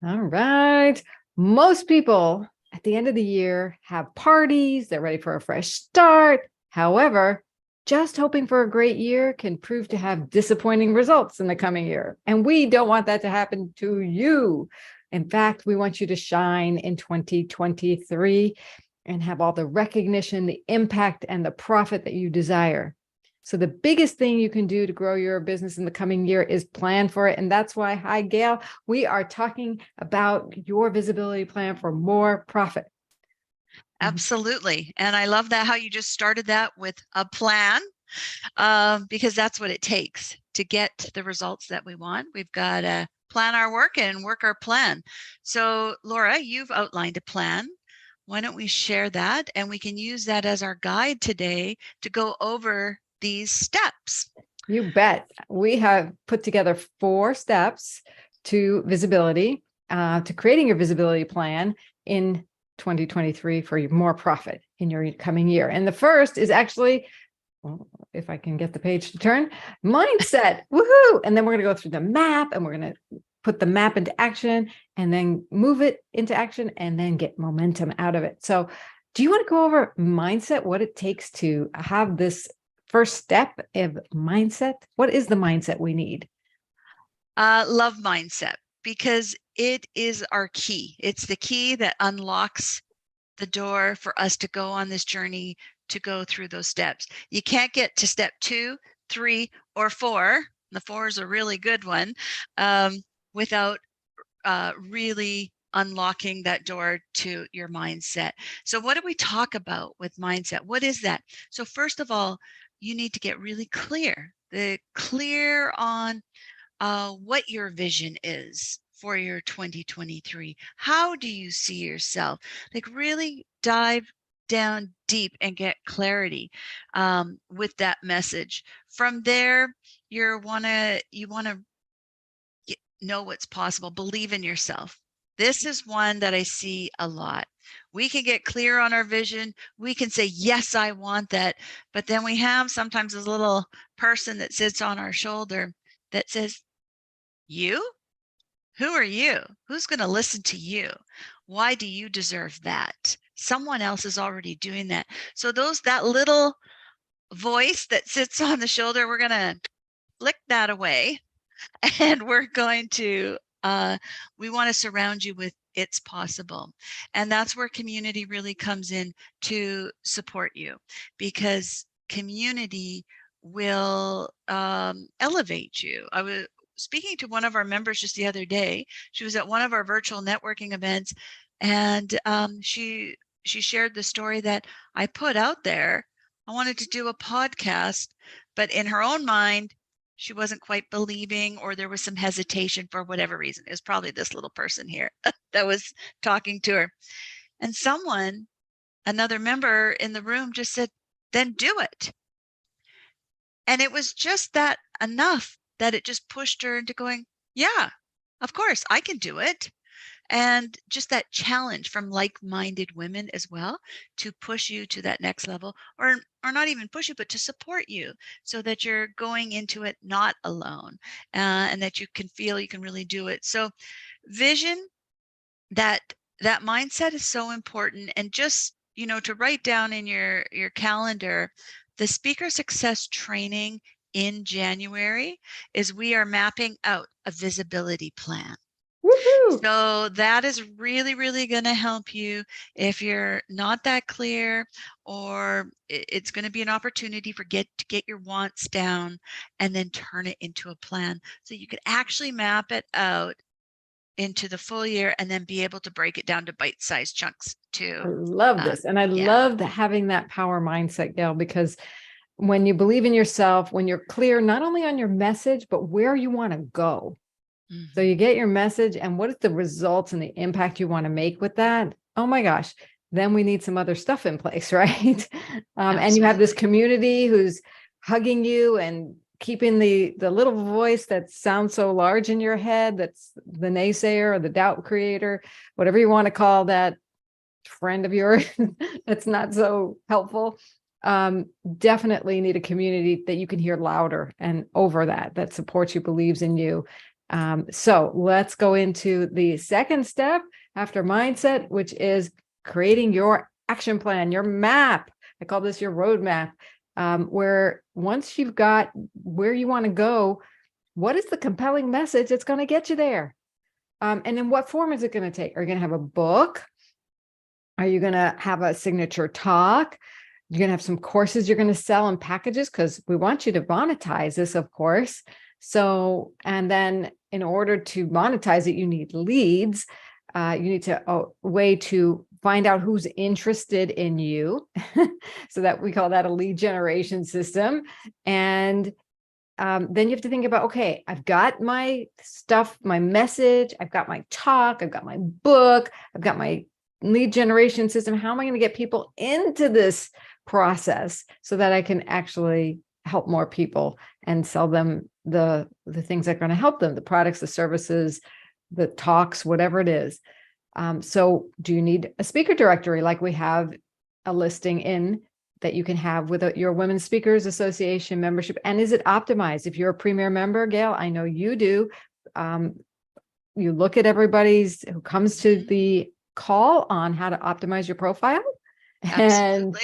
All right. Most people at the end of the year have parties. They're ready for a fresh start. However, just hoping for a great year can prove to have disappointing results in the coming year. And we don't want that to happen to you. In fact, we want you to shine in 2023 and have all the recognition, the impact, and the profit that you desire. So the biggest thing you can do to grow your business in the coming year is plan for it. And that's why, hi, Gail, we are talking about your visibility plan for more profit. Absolutely. And I love that how you just started that with a plan, because that's what it takes to get the results that we want. We've got to plan our work and work our plan. So Laura, you've outlined a plan. Why don't we share that, and we can use that as our guide today to go over these steps. You bet. We have put together 4 steps to visibility, to creating your visibility plan in 2023 for more profit in your coming year. And the first is actually, well, if I can get the page to turn, mindset. Woohoo! And then we're going to go through the map, and we're going to put the map into action, and then move it into action, and then get momentum out of it. So do you want to go over mindset, what it takes to have this first step of mindset? What is the mindset we need? Love mindset, because it is our key. It's the key that unlocks the door for us to go on this journey, to go through those steps. You can't get to step 2, 3, or 4. The 4 is a really good one, without really unlocking that door to your mindset. So what do we talk about with mindset? What is that? So first of all, you need to get really clear on what your vision is for your 2023. How do you see yourself? Like really dive down deep and get clarity with that message. From there, you want to know what's possible. Believe in yourself. This is one that I see a lot. We can get clear on our vision. We can say, yes, I want that. But then we have sometimes this little person that sits on our shoulder that says, you? Who are you? Who's going to listen to you? Why do you deserve that? Someone else is already doing that. So that little voice that sits on the shoulder, we're going to flick that away. And we're going to, we want to surround you with it's possible. And that's where community really comes in to support you, because community will elevate you. I was speaking to one of our members just the other day. She was at one of our virtual networking events, and she shared the story that I put out there. I wanted to do a podcast, but in her own mind, she wasn't quite believing, or there was some hesitation for whatever reason. It was probably this little person here that was talking to her. And another member in the room just said, then do it. And it was just that enough that it just pushed her into going, yeah, of course, I can do it. And just that challenge from like-minded women as well to push you to that next level, or not even push you, but to support you, so that you're going into it not alone, and that you can feel you can really do it. So vision, that mindset is so important. And just, to write down in your calendar, the speaker success training in January is we are mapping out a visibility plan. Woohoo! So that is really, really going to help you if you're not that clear, or it's going to be an opportunity to get your wants down and then turn it into a plan. So you could actually map it out into the full year and then be able to break it down to bite-sized chunks too. I love this. And I love having that power mindset, Gail, because when you believe in yourself, when you're clear, not only on your message, but where you want to go. So you get your message and what is the results and the impact you want to make with that? Oh my gosh. Then we need some other stuff in place, right? And you have this community who's hugging you and keeping the little voice that sounds so large in your head. That's the naysayer or the doubt creator, whatever you want to call that friend of yours that's not so helpful. Definitely need a community that you can hear louder and over that supports you, believes in you. So let's go into the second step after mindset, which is creating your action plan, your map. I call this your roadmap, where once you've got where you want to go, what is the compelling message that's going to get you there? And then what form is it going to take? Are you going to have a book? Are you going to have a signature talk? You're going to have some courses you're going to sell in packages, because we want you to monetize this, of course. So, and then in order to monetize it, you need leads. You need a way to find out who's interested in you. So that we call that a lead generation system. And then you have to think about, okay, I've got my stuff, my message, I've got my talk, I've got my book, I've got my lead generation system. How am I going to get people into this process so that I can actually help more people and sell them the things that are going to help them, the products, the services, the talks, whatever it is. So do you need a speaker directory like we have a listing in that you can have with your Women's Speakers Association membership? And is it optimized? If you're a premier member, Gail, I know you do. You look at everybody's who comes to the call on how to optimize your profile. Absolutely. And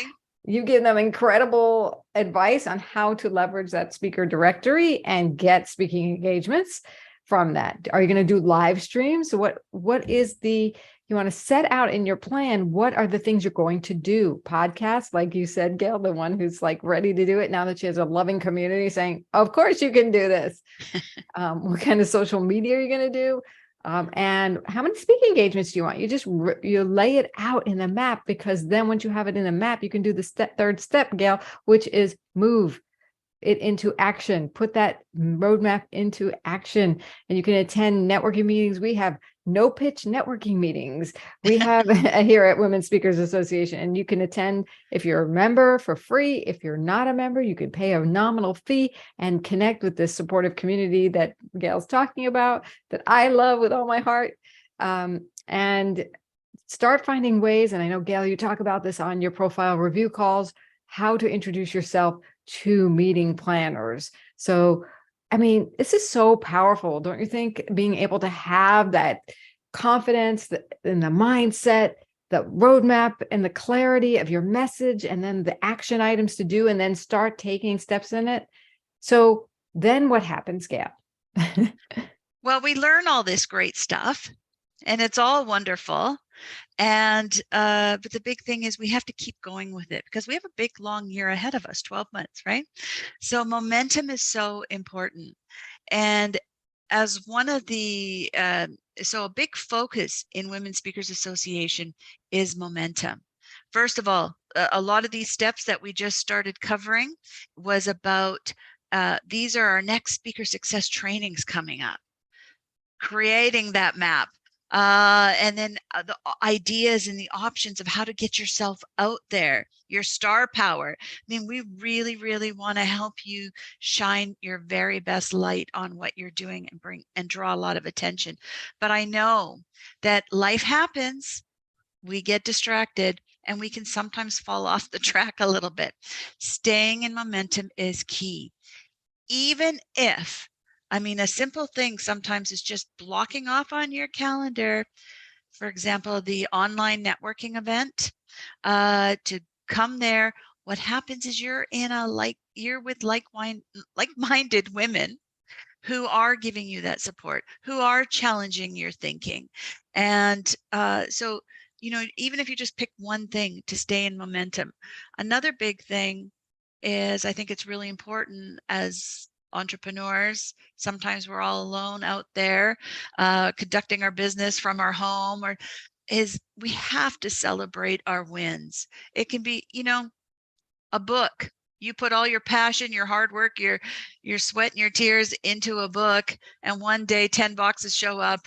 you give them incredible advice on how to leverage that speaker directory and get speaking engagements from that. Are you going to do live streams? So what is you want to set out in your plan? What are the things you're going to do? Podcasts, like you said, Gail, the one who's like ready to do it now that she has a loving community saying, of course you can do this. What kind of social media are you going to do? And how many speaking engagements do you want? You just you lay it out in a map, because then once you have it in a map, you can do the third step, Gail, which is move it into action. Put that roadmap into action, and you can attend networking meetings. We have no pitch networking meetings. We have here at Women's Speakers Association, and you can attend if you're a member for free. If you're not a member, you can pay a nominal fee and connect with this supportive community that Gail's talking about, that I love with all my heart. And start finding ways. And I know, Gail, you talk about this on your profile review calls, how to introduce yourself to meeting planners. So, I mean, this is so powerful, don't you think? Being able to have that confidence in the mindset, the roadmap, and the clarity of your message, and then the action items to do, and then start taking steps in it. So then what happens, Gail? Well, we learn all this great stuff, and it's all wonderful. And but the big thing is we have to keep going with it, because we have a big long year ahead of us, 12 months, right? So momentum is so important. And as one of the so a big focus in Women's Speakers Association is momentum. First of all, a lot of these steps that we just started covering was about these are our next speaker success trainings coming up, creating that map. And then the ideas and the options of how to get yourself out there, your star power. I mean, we really, really want to help you shine your very best light on what you're doing and draw a lot of attention. But I know that life happens, we get distracted, and we can sometimes fall off the track a little bit. Staying in momentum is key. Even if, I mean, a simple thing sometimes is just blocking off on your calendar, for example, the online networking event, to come there. What happens is you're with like-minded women who are giving you that support, who are challenging your thinking. And so, even if you just pick one thing to stay in momentum. Another big thing is, I think it's really important as entrepreneurs, sometimes we're all alone out there conducting our business from our home, we have to celebrate our wins. It can be, a book. You put all your passion, your hard work, your sweat and your tears into a book, and one day 10 boxes show up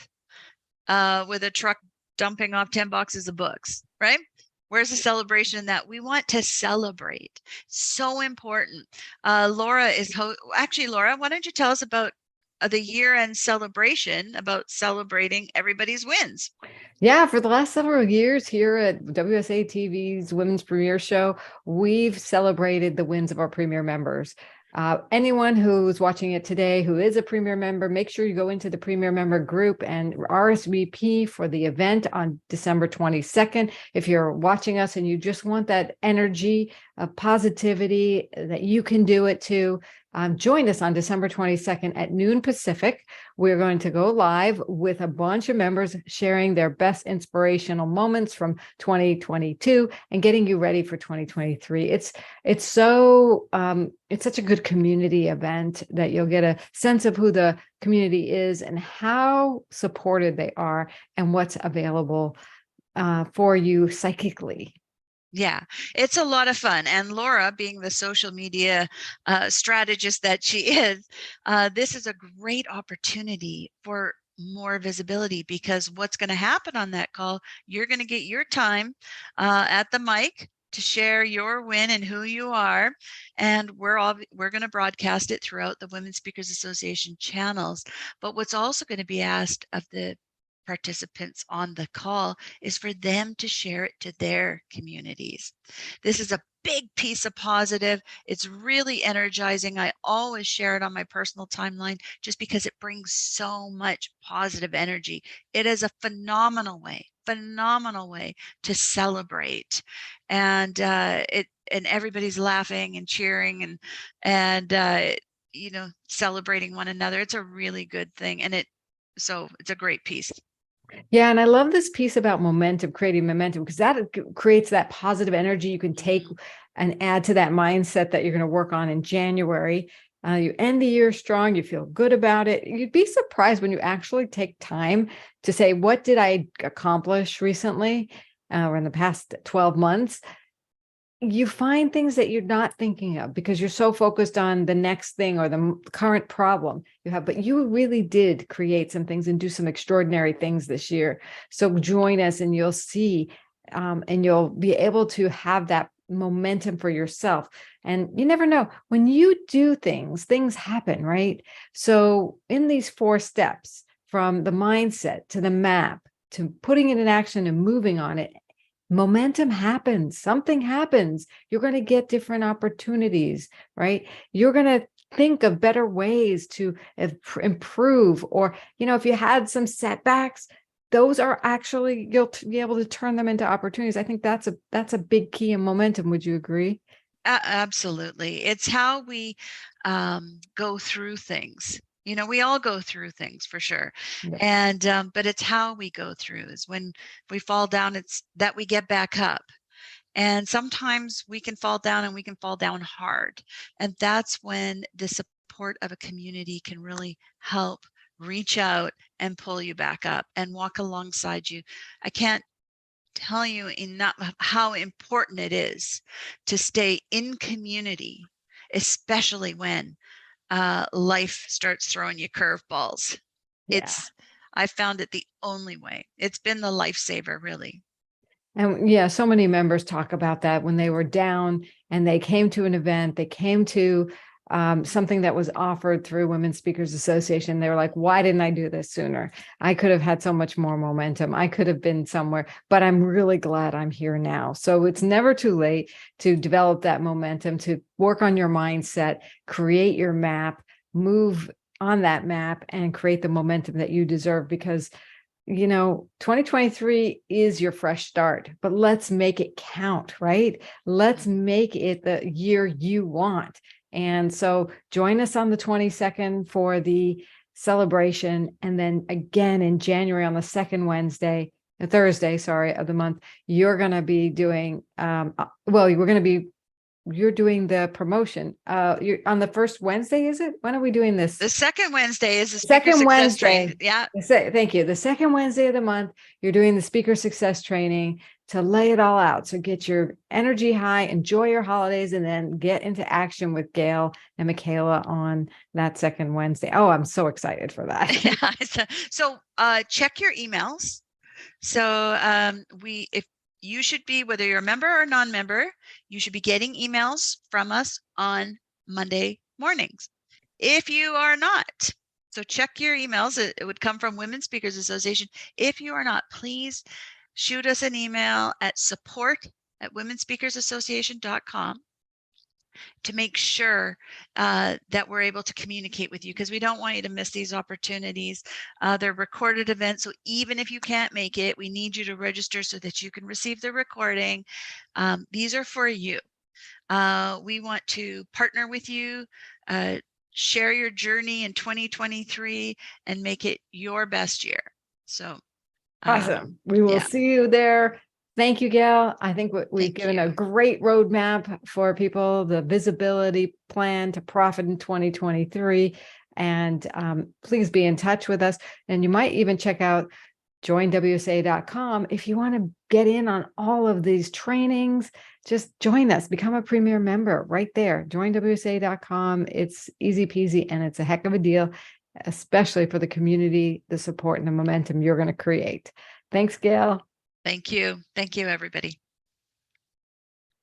with a truck dumping off 10 boxes of books, right? Where's the celebration in that? We want to celebrate. So important. Laura actually, Laura, why don't you tell us about the year-end celebration, about celebrating everybody's wins? Yeah, for the last several years here at WSA TV's Women's Premier Show, we've celebrated the wins of our premier members. Anyone who's watching it today who is a Premier member, make sure you go into the Premier member group and RSVP for the event on December 22nd. If you're watching us and you just want that energy of positivity that you can do it too, join us on December 22nd at noon Pacific. We're going to go live with a bunch of members sharing their best inspirational moments from 2022 and getting you ready for 2023. It's such a good community event that you'll get a sense of who the community is and how supported they are and what's available for you psychically. Yeah, it's a lot of fun. And Laura, being the social media strategist that she is, this is a great opportunity for more visibility, because what's going to happen on that call, you're going to get your time at the mic to share your win and who you are. And we're going to broadcast it throughout the Women Speakers Association channels. But what's also going to be asked of the participants on the call is for them to share it to their communities. This is a big piece of positive. It's really energizing. I always share it on my personal timeline just because it brings so much positive energy. It is a phenomenal way to celebrate, and everybody's laughing and cheering and celebrating one another. It's a really good thing, and so it's a great piece. Yeah, and I love this piece about momentum, creating momentum, because that creates that positive energy you can take and add to that mindset that you're going to work on in January. You end the year strong, you feel good about it. You'd be surprised when you actually take time to say, what did I accomplish recently or in the past 12 months? You find things that you're not thinking of because you're so focused on the next thing or the current problem you have, but you really did create some things and do some extraordinary things this year. So join us and you'll see, and you'll be able to have that momentum for yourself. And you never know, when you do things happen, right? So in these 4 steps, from the mindset to the map, to putting it in action and moving on it, momentum happens, something happens. You're going to get different opportunities, right? You're going to think of better ways to improve, or, if you had some setbacks, those are actually, you'll be able to turn them into opportunities. I think that's a big key in momentum. Would you agree? Absolutely. It's how we go through things. We all go through things for sure. Yeah. But it's how we go through. Is when we fall down, it's that we get back up. And sometimes we can fall down, and we can fall down hard. And that's when the support of a community can really help reach out and pull you back up and walk alongside you. I can't tell you enough how important it is to stay in community, especially when life starts throwing you curveballs. Yeah. I found it the only way. It's been the lifesaver, really. And yeah, so many members talk about that when they were down and they came to an event, they came to something that was offered through Women Speakers Association. They were like, why didn't I do this sooner? I could have had so much more momentum. I could have been somewhere, but I'm really glad I'm here now. So it's never too late to develop that momentum, to work on your mindset, create your map, move on that map, and create the momentum that you deserve, because 2023 is your fresh start, but let's make it count, right? Let's make it the year you want. And so join us on the 22nd for the celebration. And then again in January on the Thursday, of the month, you're going to be doing, you're doing the promotion. You're on the first Wednesday, is it? When are we doing this? The second Wednesday is the Speaker Speaker Success Wednesday. Training. Yeah. Thank you. The second Wednesday of the month, you're doing the Speaker Success Training to lay it all out. So get your energy high, enjoy your holidays, and then get into action with Gail and Michaela on that second Wednesday. Oh, I'm so excited for that. Yeah. So check your emails. So if you should be, whether you're a member or non-member, you should be getting emails from us on Monday mornings. If you are not, so check your emails. It would come from Women Speakers Association. If you are not, please shoot us an email at support@womenspeakersassociation.com. to make sure that we're able to communicate with you, because we don't want you to miss these opportunities. They're recorded events, so even if you can't make it, we need you to register so that you can receive the recording. These are for you. We want to partner with you, share your journey in 2023, and make it your best year. So Awesome. We will yeah. see you there. Thank you, Gail. I think we've Thank given you. a great roadmap for people, the visibility plan to profit in 2023. And please be in touch with us. And you might even check out joinwsa.com if you want to get in on all of these trainings. Just join us, become a premier member right there. Joinwsa.com. It's easy peasy, and it's a heck of a deal, especially for the community, the support, and the momentum you're going to create. Thanks, Gail. Thank you. Thank you, everybody.